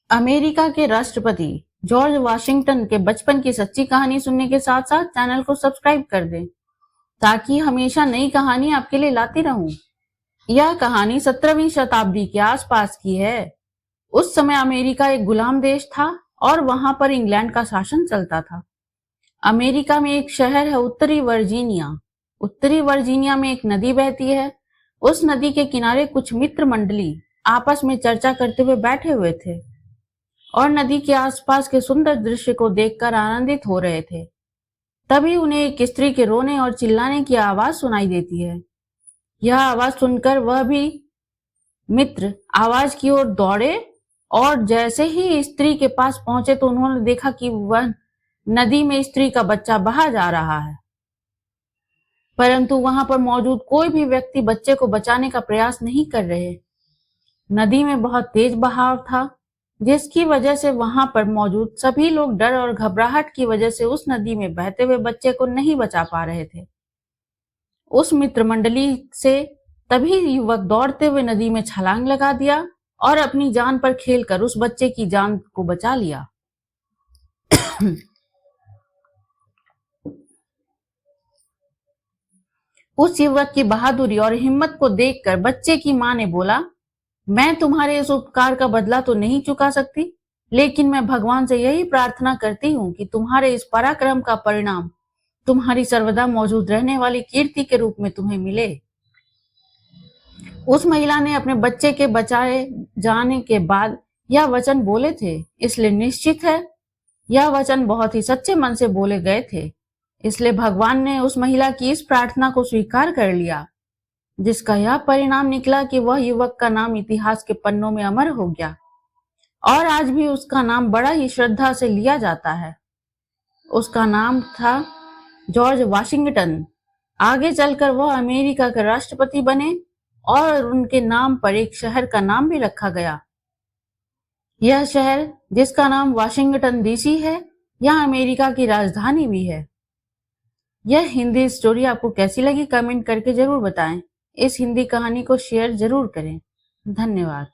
America के राष्ट्रपति George Washington के बचपन की सच्ची कहानी सुनने के साथ साथ चैनल को सब्सक्राइब कर दें ताकि हमेशा नई कहानी आपके लिए लाती रहूं। यह कहानी 17वीं शताब्दी के आसपास की है। उस समय अमेरिका एक गुलाम देश था और वहां पर इंग्लैंड का शासन चलता था। अमेरिका में एक शहर है उत्तरी वर्जीनिया। उत्तरी वर्जीनिया में एक नदी बहती है। उस नदी के किनारे कुछ मित्र मंडली आपस में चर्चा करते हुए बैठे हुए थे और नदी के आसपास के सुंदर दृश्य को देखकर आनंदित हो रहे थे। तभी उन्हें एक स्त्री के रोने और चिल्लाने की आवाज सुनाई देती है। यह आवाज सुनकर वह भी मित्र आवाज की ओर दौड़े और जैसे ही स्त्री के पास पहुंचे तो उन्होंने देखा कि वह नदी में स्त्री का बच्चा बहा जा रहा है, परंतु वहां पर मौजूद कोई भी व्यक्ति बच्चे को बचाने का प्रयास नहीं कर रहे। नदी में बहुत तेज बहाव था, जिसकी वजह से वहां पर मौजूद सभी लोग डर और घबराहट की वजह से उस नदी में बहते हुए बच्चे को नहीं बचा पा रहे थे। उस मित्र मंडली से तभी युवक दौड़ते हुए नदी में छलांग लगा दिया और अपनी जान पर खेलकर उस बच्चे की जान को बचा लिया। उस युवक की बहादुरी और हिम्मत को देखकर बच्चे की मां ने बोला, मैं तुम्हारे इस उपकार का बदला तो नहीं चुका सकती, लेकिन मैं भगवान से यही प्रार्थना करती हूँ कि तुम्हारे इस पराक्रम का परिणाम तुम्हारी सर्वदा मौजूद रहने वाली कीर्ति के रूप में तुम्हें मिले। उस महिला ने अपने बच्चे के बचाए जाने के बाद यह वचन बोले थे, इसलिए निश्चित है यह वचन बहुत ही सच्चे मन से बोले गए थे। इसलिए भगवान ने उस महिला की इस प्रार्थना को स्वीकार कर लिया, जिसका यह परिणाम निकला कि वह युवक का नाम इतिहास के पन्नों में अमर हो गया और आज भी उसका नाम बड़ा ही श्रद्धा से लिया जाता है। उसका नाम था जॉर्ज वाशिंगटन। आगे चलकर वह अमेरिका के राष्ट्रपति बने और उनके नाम पर एक शहर का नाम भी रखा गया। यह शहर, जिसका नाम वाशिंगटन डीसी है, यह अमेरिका की राजधानी भी है। यह हिंदी स्टोरी आपको कैसी लगी कमेंट करके जरूर बताएं। इस हिंदी कहानी को शेयर जरूर करें। धन्यवाद।